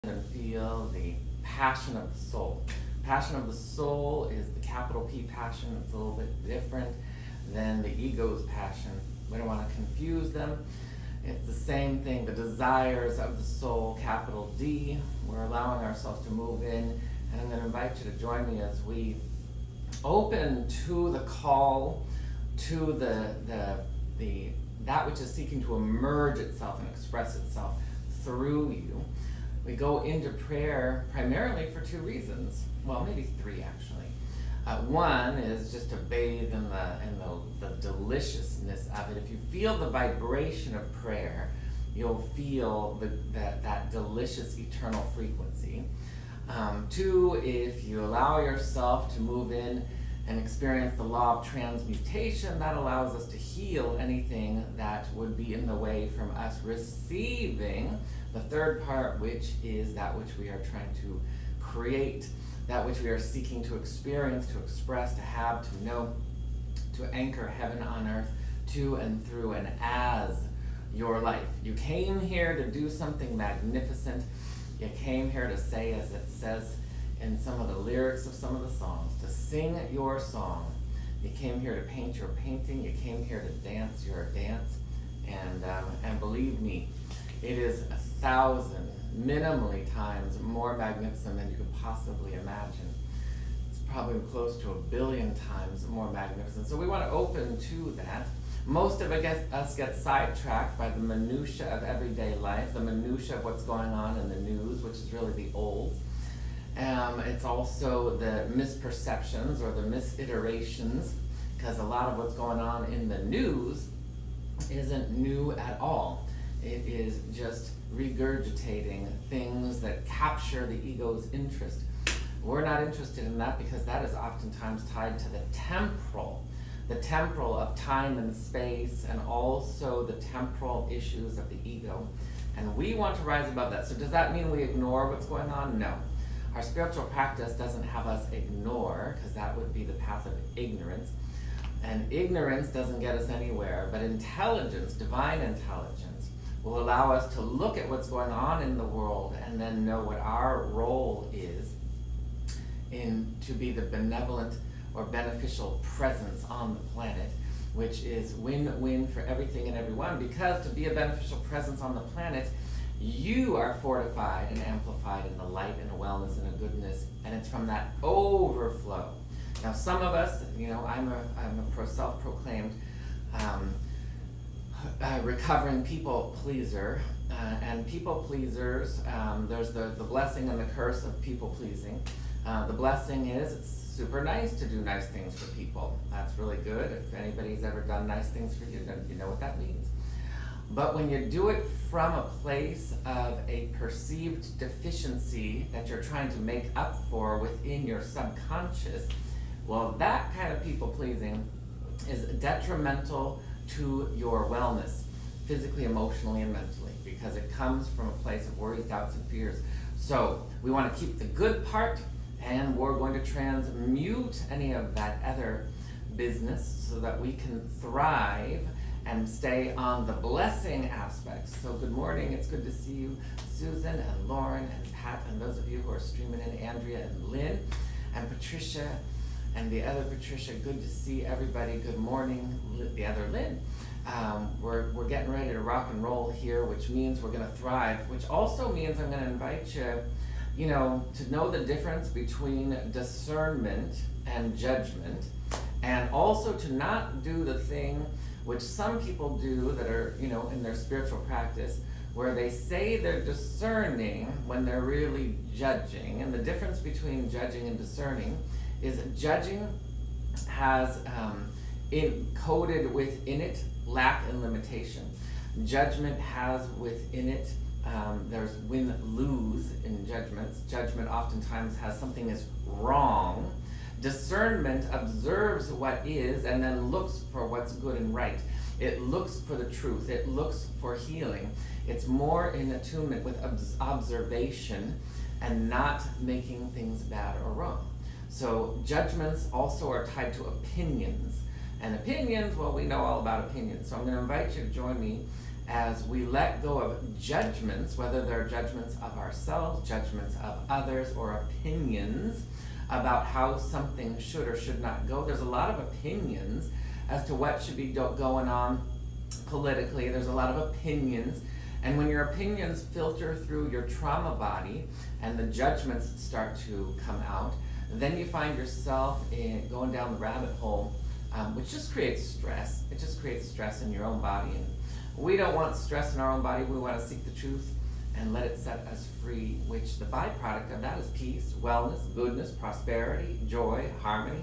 and feel the passion of the soul. Passion of the soul is the capital P passion. It's a little bit different than the ego's passion. We don't want to confuse them. It's the same thing, the desires of the soul, capital D. We're allowing ourselves to move in, and I'm going to invite you to join me as we open to the call, to that which is seeking to emerge itself and express itself through you. We go into prayer primarily for two reasons. Well, maybe three actually. One is just to bathe in the deliciousness of it. If you feel the vibration of prayer, you'll feel that delicious eternal frequency. Two, if you allow yourself to move in and experience the law of transmutation, that allows us to heal anything that would be in the way from us receiving the third part, which is that which we are trying to create, that which we are seeking to experience, to express, to have, to know, to anchor heaven on earth to and through and as your life. You came here to do something magnificent. You came here to say, as it says in some of the lyrics of some of the songs, to sing your song. You came here to paint your painting. You came here to dance your dance. And believe me, it is 1,000, minimally times more magnificent than you could possibly imagine. It's probably close to 1 billion times more magnificent. So we want to open to that. Most of us get sidetracked by the minutia of everyday life, the minutia of what's going on in the news, which is really the old. It's also the misperceptions or the misiterations, because a lot of what's going on in the news isn't new at all. It is just regurgitating things that capture the ego's interest. We're not interested in that because that is oftentimes tied to the temporal of time and space, and also the temporal issues of the ego. And we want to rise above that. So does that mean we ignore what's going on? No. Our spiritual practice doesn't have us ignore, because that would be the path of ignorance. And ignorance doesn't get us anywhere, but intelligence, divine intelligence, will allow us to look at what's going on in the world and then know what our role is to be the benevolent or beneficial presence on the planet, which is win-win for everything and everyone, because to be a beneficial presence on the planet, you are fortified and amplified in the light and the wellness and the goodness, and it's from that overflow. Now, some of us, I'm a self-proclaimed recovering people pleaser, and people pleasers, there's the blessing and the curse of people pleasing. The blessing is it's super nice to do nice things for people. That's really good. If anybody's ever done nice things for you, then you know what that means. But when you do it from a place of a perceived deficiency that you're trying to make up for within your subconscious, well, that kind of people pleasing is detrimental to your wellness, physically, emotionally, and mentally, because it comes from a place of worries, doubts, and fears. So we want to keep the good part, and we're going to transmute any of that other business so that we can thrive and stay on the blessing aspects. So good morning, it's good to see you, Susan and Lauren and Pat, and those of you who are streaming in, Andrea and Lynn and Patricia and the other Patricia. Good to see everybody. Good morning, the other Lynn. We're getting ready to rock and roll here, which means we're going to thrive, which also means I'm going to invite you, to know the difference between discernment and judgment, and also to not do the thing which some people do that are, in their spiritual practice, where they say they're discerning when they're really judging. And the difference between judging and discerning is judging has encoded within it lack and limitation. Judgment has within it, there's win-lose in judgments. Judgment oftentimes has something is wrong. Discernment observes what is and then looks for what's good and right. It looks for the truth. It looks for healing. It's more in attunement with observation and not making things bad or wrong. So judgments also are tied to opinions. And opinions, well, we know all about opinions. So I'm going to invite you to join me as we let go of judgments, whether they're judgments of ourselves, judgments of others, or opinions about how something should or should not go. There's a lot of opinions as to what should be going on politically. There's a lot of opinions. And when your opinions filter through your trauma body and the judgments start to come out, then you find yourself going down the rabbit hole, which just creates stress. It just creates stress in your own body. And we don't want stress in our own body. We want to seek the truth and let it set us free, which the byproduct of that is peace, wellness, goodness, prosperity, joy, harmony.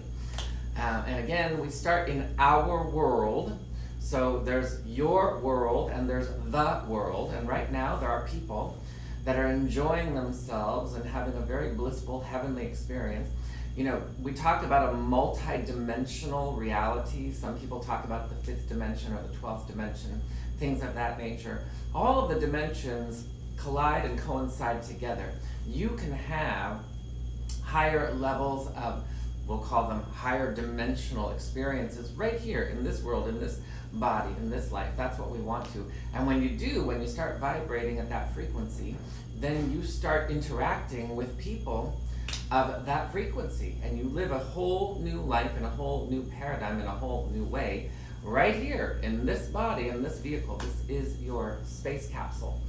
And again, we start in our world. So there's your world and there's the world. And right now there are people that are enjoying themselves and having a very blissful heavenly experience. You know, we talk about a multi-dimensional reality. Some people talk about the 5th dimension or the 12th dimension, things of that nature. All of the dimensions collide and coincide together. You can have higher levels of, we'll call them higher dimensional experiences right here in this world, in this body, in this life. That's what we want to. And when you do, when you start vibrating at that frequency, then you start interacting with people of that frequency, and you live a whole new life in a whole new paradigm in a whole new way right here in this body, in this vehicle. This is your space capsule.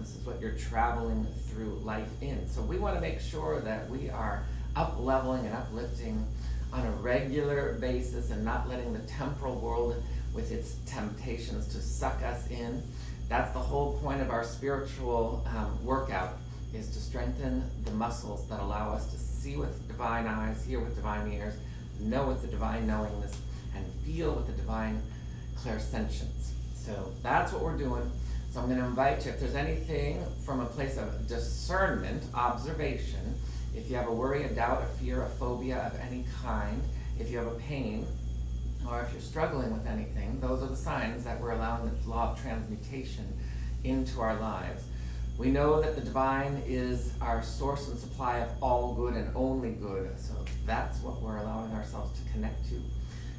This is what you're traveling through life in. So we want to make sure that we are up-leveling and uplifting on a regular basis and not letting the temporal world with its temptations to suck us in. That's the whole point of our spiritual workout, is to strengthen the muscles that allow us to see with divine eyes, hear with divine ears, know with the divine knowingness, and feel with the divine clairsentience. So that's what we're doing. So I'm going to invite you, if there's anything from a place of discernment, observation, if you have a worry, a doubt, a fear, a phobia of any kind, if you have a pain, or if you're struggling with anything, those are the signs that we're allowing the law of transmutation into our lives. We know that the divine is our source and supply of all good and only good, so that's what we're allowing ourselves to connect to.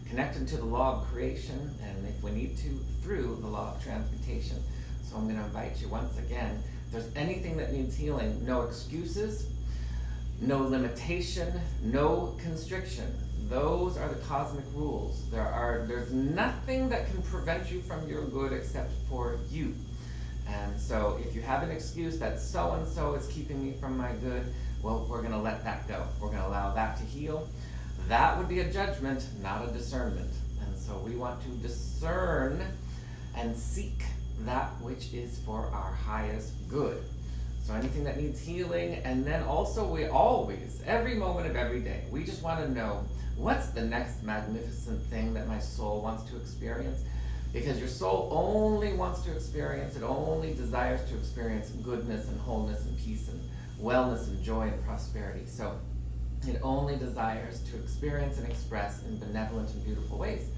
Connect into the law of creation, and if we need to, through the law of transmutation. So I'm going to invite you once again, if there's anything that needs healing, no excuses, no limitation, no constriction. Those are the cosmic rules. There's nothing that can prevent you from your good except for you. And so if you have an excuse that so-and-so is keeping me from my good, well, we're going to let that go. We're going to allow that to heal. That would be a judgment, not a discernment. And so we want to discern and seek that which is for our highest good. So anything that needs healing, and then also we always, every moment of every day, we just want to know, what's the next magnificent thing that my soul wants to experience? Because your soul only wants to experience, it only desires to experience goodness and wholeness and peace and wellness and joy and prosperity. So it only desires to experience and express in benevolent and beautiful ways.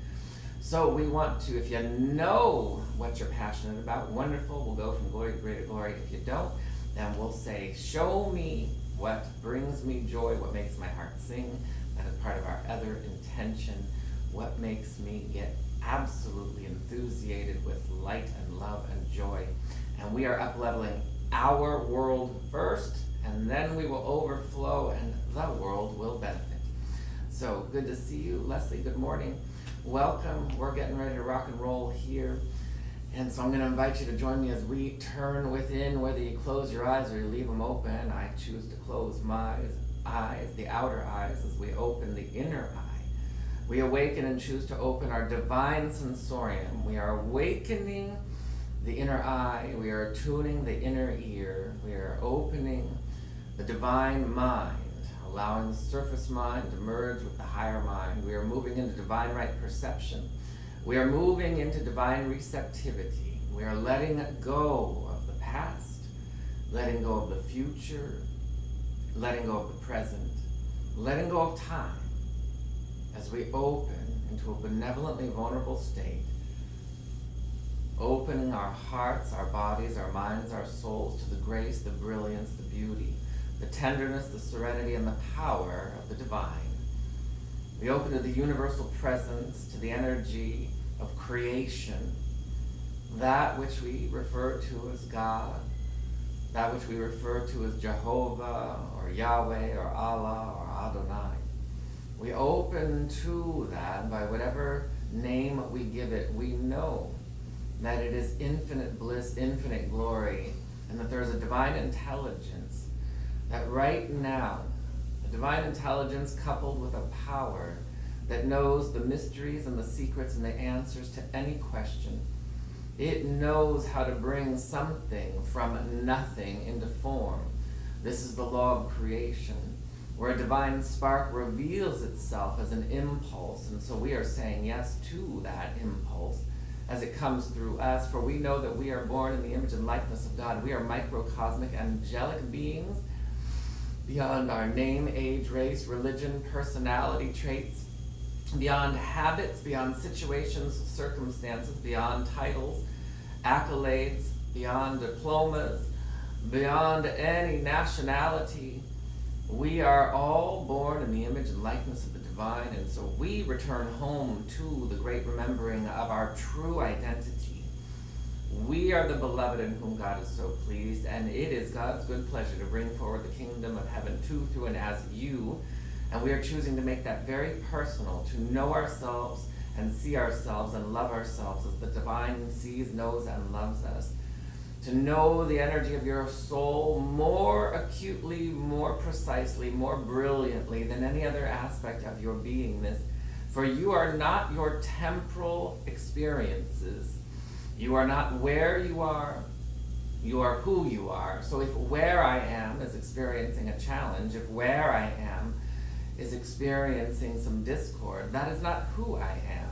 So we want to, if you know what you're passionate about, wonderful, we'll go from glory to greater glory. If you don't, then we'll say, show me what brings me joy, what makes my heart sing. That is part of our other intention. What makes me get absolutely enthusiastic with light and love and joy. And we are up-leveling our world first, and then we will overflow and the world will benefit. So good to see you. Leslie, good morning. Welcome. We're getting ready to rock and roll here. And so I'm going to invite you to join me as we turn within, whether you close your eyes or you leave them open. I choose to close my eyes, the outer eyes, as we open the inner eye. We awaken and choose to open our divine sensorium. We are awakening the inner eye. We are tuning the inner ear. We are opening the divine mind, allowing the surface mind to merge with the higher mind. We are moving into divine right perception. We are moving into divine receptivity. We are letting go of the past, letting go of the future, letting go of the present, letting go of time as we open into a benevolently vulnerable state, opening our hearts, our bodies, our minds, our souls to the grace, the brilliance, the beauty, the tenderness, the serenity, and the power of the divine. We open to the universal presence, to the energy of creation, that which we refer to as God, that which we refer to as Jehovah or Yahweh or Allah or Adonai. We open to that by whatever name we give it. We know that it is infinite bliss, infinite glory, and that there is a divine intelligence that right now, a divine intelligence coupled with a power that knows the mysteries and the secrets and the answers to any question. It knows how to bring something from nothing into form. This is the law of creation, where a divine spark reveals itself as an impulse. And so we are saying yes to that impulse as it comes through us, for we know that we are born in the image and likeness of God. We are microcosmic, angelic beings beyond our name, age, race, religion, personality traits, beyond habits, beyond situations, circumstances, beyond titles, accolades, beyond diplomas, beyond any nationality. We are all born in the image and likeness of the divine, and so we return home to the great remembering of our true identity. We are the beloved in whom God is so pleased, and it is God's good pleasure to bring forward the kingdom of heaven to, through, and as you. And we are choosing to make that very personal, to know ourselves and see ourselves and love ourselves as the divine sees, knows, and loves us. To know the energy of your soul more acutely, more precisely, more brilliantly than any other aspect of your beingness. For you are not your temporal experiences. You are not where you are who you are. So if where I am is experiencing a challenge, if where I am is experiencing some discord, that is not who I am.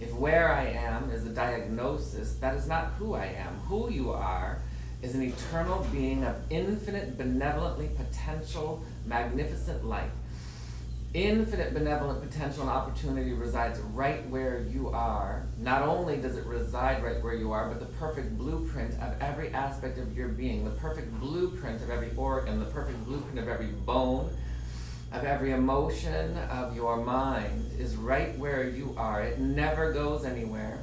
If where I am is a diagnosis, that is not who I am. Who you are is an eternal being of infinite, benevolently potential, magnificent light. Infinite benevolent potential and opportunity resides right where you are. Not only does it reside right where you are, but the perfect blueprint of every aspect of your being, the perfect blueprint of every organ, the perfect blueprint of every bone, of every emotion of your mind is right where you are. It never goes anywhere.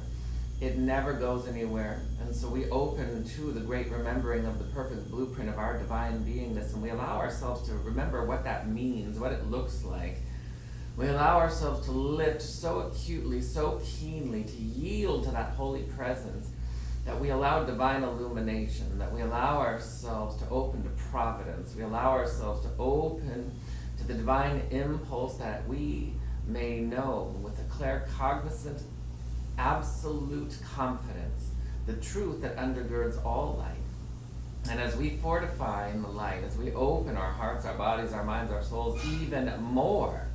It never goes anywhere. And so we open to the great remembering of the perfect blueprint of our divine beingness, and we allow ourselves to remember what that means, what it looks like. We allow ourselves to lift so acutely, so keenly, to yield to that holy presence, that we allow divine illumination, that we allow ourselves to open to providence. We allow ourselves to open to the divine impulse that we may know with a claircognizant, absolute confidence, the truth that undergirds all life. And as we fortify in the light, as we open our hearts, our bodies, our minds, our souls even more,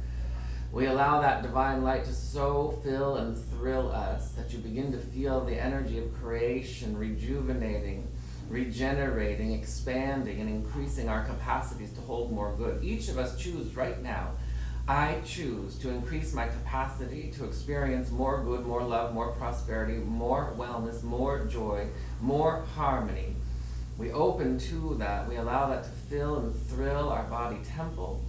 we allow that divine light to so fill and thrill us that you begin to feel the energy of creation rejuvenating, regenerating, expanding, and increasing our capacities to hold more good. Each of us choose right now, I choose to increase my capacity to experience more good, more love, more prosperity, more wellness, more joy, more harmony. We open to that. We allow that to fill and thrill our body temple,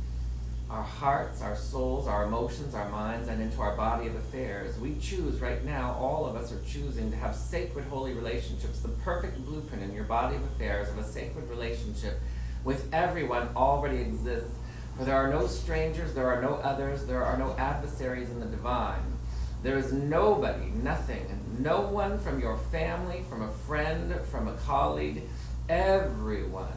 our hearts, our souls, our emotions, our minds, and into our body of affairs. We choose right now, all of us are choosing to have sacred holy relationships. The perfect blueprint in your body of affairs of a sacred relationship with everyone already exists. For there are no strangers, there are no others, there are no adversaries in the divine. There is nobody, nothing, no one from your family, from a friend, from a colleague, everyone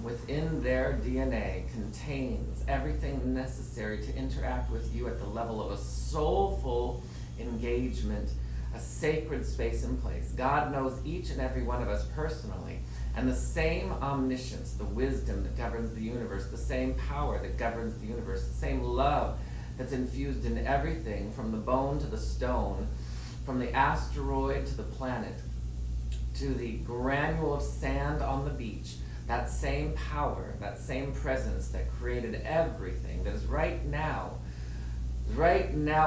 within their DNA contains everything necessary to interact with you at the level of a soulful engagement, a sacred space and place. God knows each and every one of us personally, and the same omniscience, the wisdom that governs the universe, the same power that governs the universe, the same love that's infused in everything, from the bone to the stone, from the asteroid to the planet, to the granule of sand on the beach, that same power, that same presence that created everything, that is right now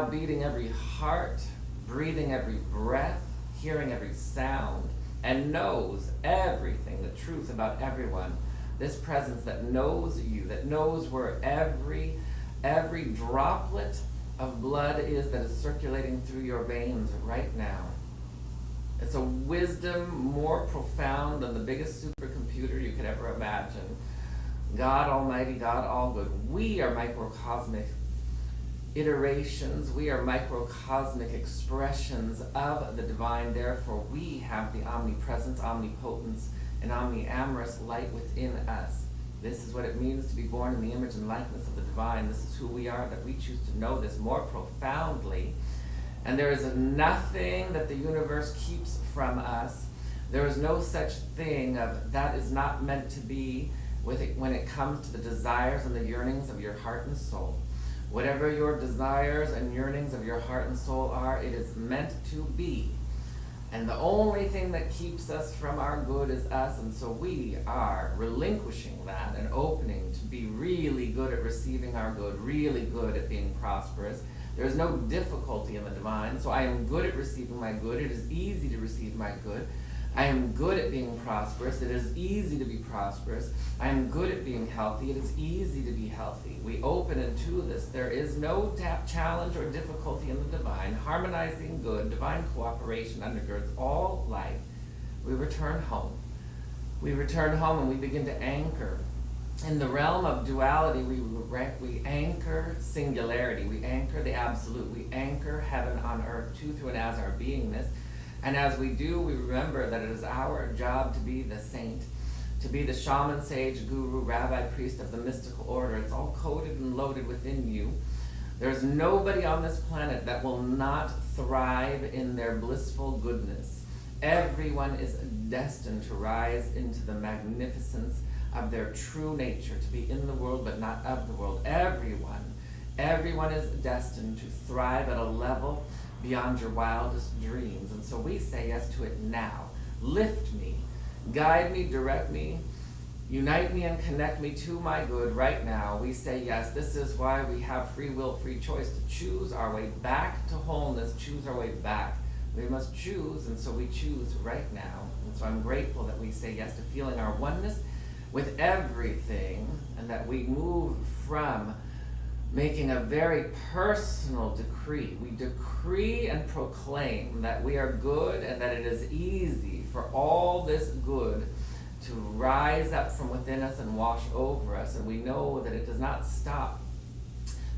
beating every heart, breathing every breath, hearing every sound, and knows everything, the truth about everyone. This presence that knows you, that knows where every droplet of blood is that is circulating through your veins right now. It's a wisdom more profound than the biggest supercomputer you could ever imagine. God Almighty, God All Good. We are microcosmic iterations. We are microcosmic expressions of the divine. Therefore, we have the omnipresence, omnipotence, and omniamorous light within us. This is what it means to be born in the image and likeness of the divine. This is who we are, that we choose to know this more profoundly. And there is nothing that the universe keeps from us. There is no such thing of that is not meant to be with it when it comes to the desires and the yearnings of your heart and soul. Whatever your desires and yearnings of your heart and soul are, it is meant to be. And the only thing that keeps us from our good is us, and so we are relinquishing that and opening to be really good at receiving our good, really good at being prosperous. There is no difficulty in the divine, so I am good at receiving my good. It is easy to receive my good. I am good at being prosperous. It is easy to be prosperous. I am good at being healthy. It is easy to be healthy. We open into this. There is no challenge or difficulty in the divine. Harmonizing good, divine cooperation undergirds all life. We return home. We return home and we begin to anchor. In the realm of duality, we anchor singularity. We anchor the absolute. We anchor heaven on earth to, through, and as our beingness. And as we do, we remember that it is our job to be the saint, to be the shaman, sage, guru, rabbi, priest of the mystical order. It's all coded and loaded within you. There's nobody on this planet that will not thrive in their blissful goodness. Everyone is destined to rise into the magnificence of their true nature, to be in the world but not of the world. Everyone is destined to thrive at a level beyond your wildest dreams. And so we say yes to it now. Lift me, guide me, direct me, unite me and connect me to my good right now. We say yes. This is why we have free will, free choice to choose our way back to wholeness, choose our way back. We must choose, and so we choose right now. And so I'm grateful that we say yes to feeling our oneness with everything, and that we move from making a very personal decree. We decree and proclaim that we are good and that it is easy for all this good to rise up from within us and wash over us. And we know that it does not stop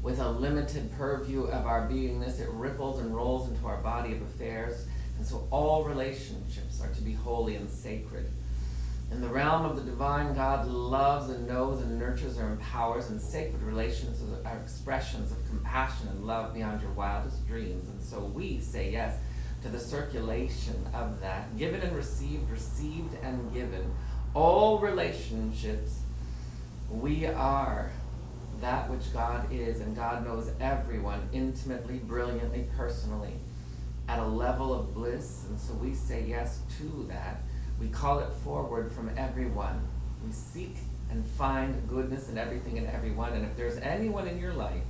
with a limited purview of our beingness. It ripples and rolls into our body of affairs. And so all relationships are to be holy and sacred. In the realm of the divine, God loves and knows and nurtures or empowers, and sacred relations are expressions of compassion and love beyond your wildest dreams. And so we say yes to the circulation of that, given and received, received and given. All relationships, we are that which God is, and God knows everyone intimately, brilliantly, personally, at a level of bliss. And so we say yes to that. We call it forward from everyone. We seek and find goodness in everything and everyone. And if there's anyone in your life,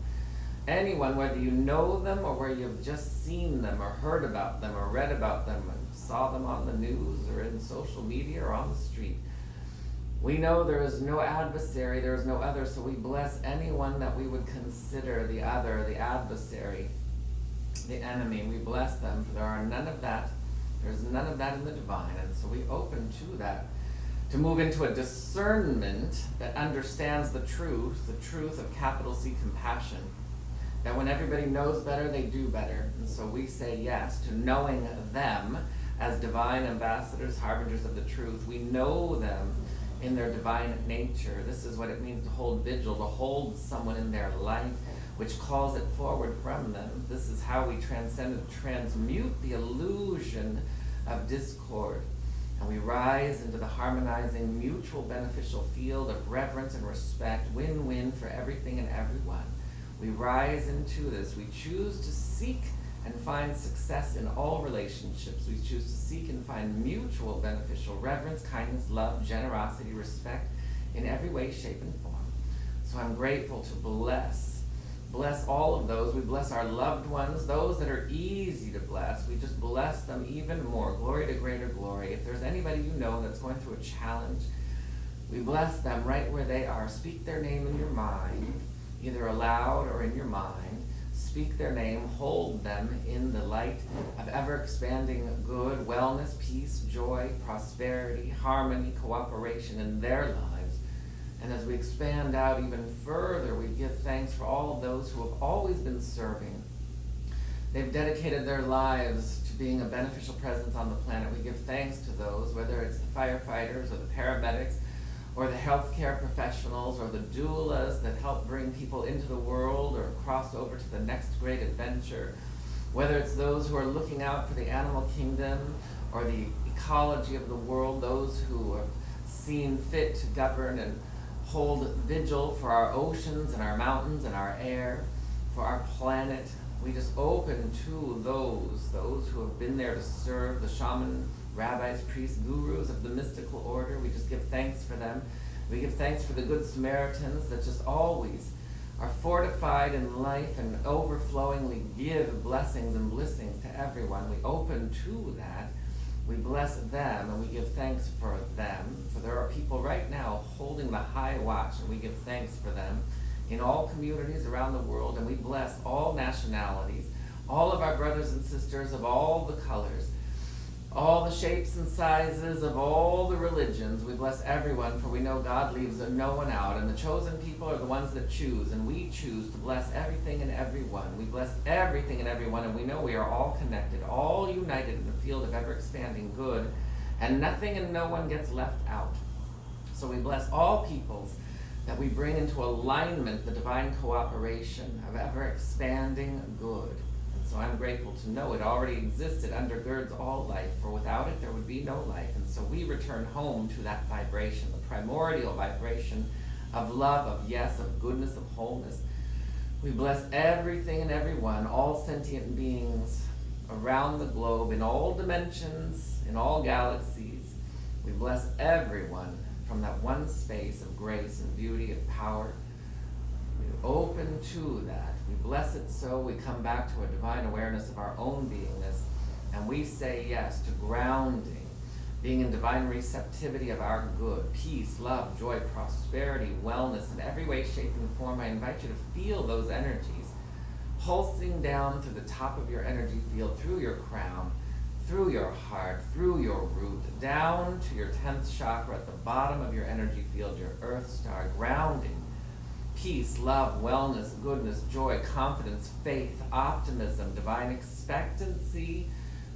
anyone, whether you know them or where you've just seen them or heard about them or read about them and saw them on the news or in social media or on the street, we know there is no adversary, there is no other, so we bless anyone that we would consider the other, the adversary, the enemy. We bless them, for there are none of that. There's none of that in the divine. And so we open to that, to move into a discernment that understands the truth of capital C compassion. That when everybody knows better, they do better. And so we say yes to knowing them as divine ambassadors, harbingers of the truth. We know them in their divine nature. This is what it means to hold vigil, to hold someone in their light, which calls it forward from them. This is how we transcend and transmute the illusion of discord. And we rise into the harmonizing, mutual beneficial field of reverence and respect, win-win for everything and everyone. We rise into this. We choose to seek and find success in all relationships. We choose to seek and find mutual beneficial reverence, kindness, love, generosity, respect in every way, shape, and form. So I'm grateful to bless all of those. We bless our loved ones, those that are easy to bless. We just bless them even more. Glory to greater glory. If there's anybody you know that's going through a challenge, we bless them right where they are. Speak their name in your mind, either aloud or in your mind. speak their name, hold them in the light of ever-expanding good, wellness, peace, joy, prosperity, harmony, cooperation in their lives. And as we expand out even further, we give thanks for all of those who have always been serving. They've dedicated their lives to being a beneficial presence on the planet. We give thanks to those, whether it's the firefighters or the paramedics or the healthcare professionals or the doulas that help bring people into the world or cross over to the next great adventure, whether it's those who are looking out for the animal kingdom or the ecology of the world, those who have seen fit to govern and hold vigil for our oceans and our mountains and our air, for our planet. We just open to those who have been there to serve, the shaman, rabbis, priests, gurus of the mystical order. We just give thanks for them. We give thanks for the good Samaritans that just always are fortified in life and overflowingly give blessings and blessings to everyone. We open to that. We bless them and we give thanks for them. For there are people right now holding the high watch, and we give thanks for them in all communities around the world, and we bless all nationalities, all of our brothers and sisters of all the colors, all the shapes and sizes of all the religions. We bless everyone, for we know God leaves no one out, and the chosen people are the ones that choose, and we choose to bless everything and everyone. We bless everything and everyone, and we know we are all connected, all united in the field of ever-expanding good, and nothing and no one gets left out. So we bless all peoples that we bring into alignment the divine cooperation of ever-expanding good. And so I'm grateful to know it already existed, undergirds all life, for without it there would be no life. And so we return home to that vibration, the primordial vibration of love, of yes, of goodness, of wholeness. We bless everything and everyone, all sentient beings around the globe, in all dimensions, in all galaxies. We bless everyone from that one space of grace and beauty and power. We open to that. We bless it so. We come back to a divine awareness of our own beingness, and we say yes to grounding, being in divine receptivity of our good, peace, love, joy, prosperity, wellness, in every way, shape, and form. I invite you to feel those energies pulsing down to the top of your energy field, through your crown, through your heart, through your root, down to your 10th chakra at the bottom of your energy field, your earth star, grounding peace, love, wellness, goodness, joy, confidence, faith, optimism, divine expectancy,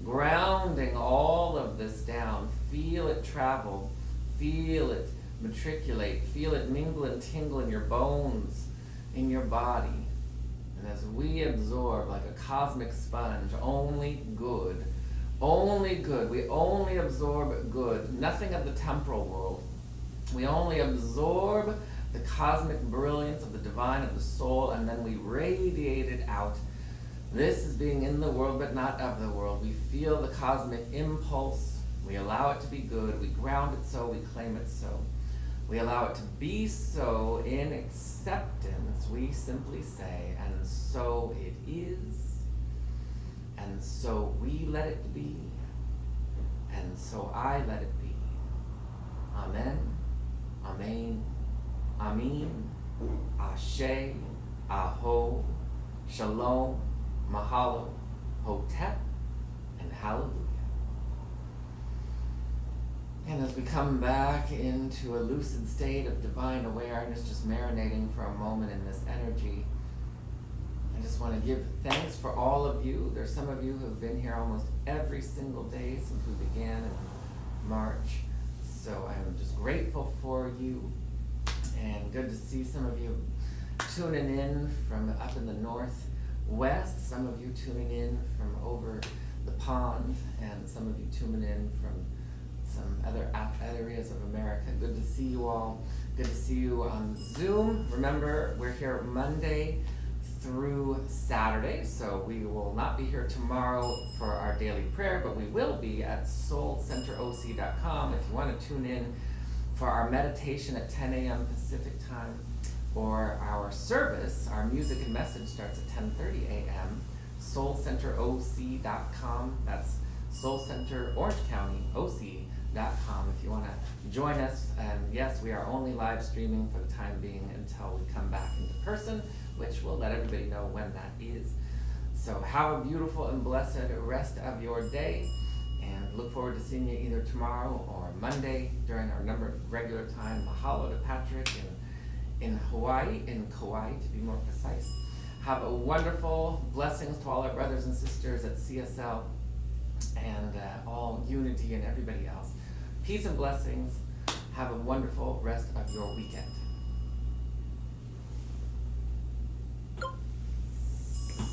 grounding all of this down. Feel it travel, feel it matriculate, feel it mingle and tingle in your bones, in your body. And as we absorb like a cosmic sponge, only good, we only absorb good, nothing of the temporal world. We only absorb the cosmic brilliance of the divine, of the soul, and then we radiate it out. This is being in the world but not of the world. We feel the cosmic impulse, we allow it to be good, we ground it so, we claim it so. We allow it to be so in acceptance. We simply say, and so it is, and so we let it be, and so I let it be. Amen, Amen, Amin, Ashe, Aho, Shalom, Mahalo, Hotep, and Hallelujah. And as we come back into a lucid state of divine awareness, just marinating for a moment in this energy, I just want to give thanks for all of you. There's some of you who have been here almost every single day since we began in March. So I'm just grateful for you, and good to see some of you tuning in from up in the northwest, some of you tuning in from over the pond, and some of you tuning in from some other areas of America. Good to see you all. Good to see you on Zoom. Remember, we're here Monday through Saturday, so we will not be here tomorrow for our daily prayer, but we will be at soulcenteroc.com if you want to tune in for our meditation at 10 a.m. Pacific time, or our service. Our music and message starts at 10:30 a.m. soulcenteroc.com. That's Soul Center Orange County, OC. affirmative.com if you want to join us. And yes, we are only live streaming for the time being until we come back into person, which we'll let everybody know when that is. So have a beautiful and blessed rest of your day, and look forward to seeing you either tomorrow or Monday during our regular time. Mahalo to Patrick in Hawaii, in Kauai to be more precise. Have a wonderful blessings to all our brothers and sisters at CSL and all unity and everybody else. Peace and blessings. Have a wonderful rest of your weekend.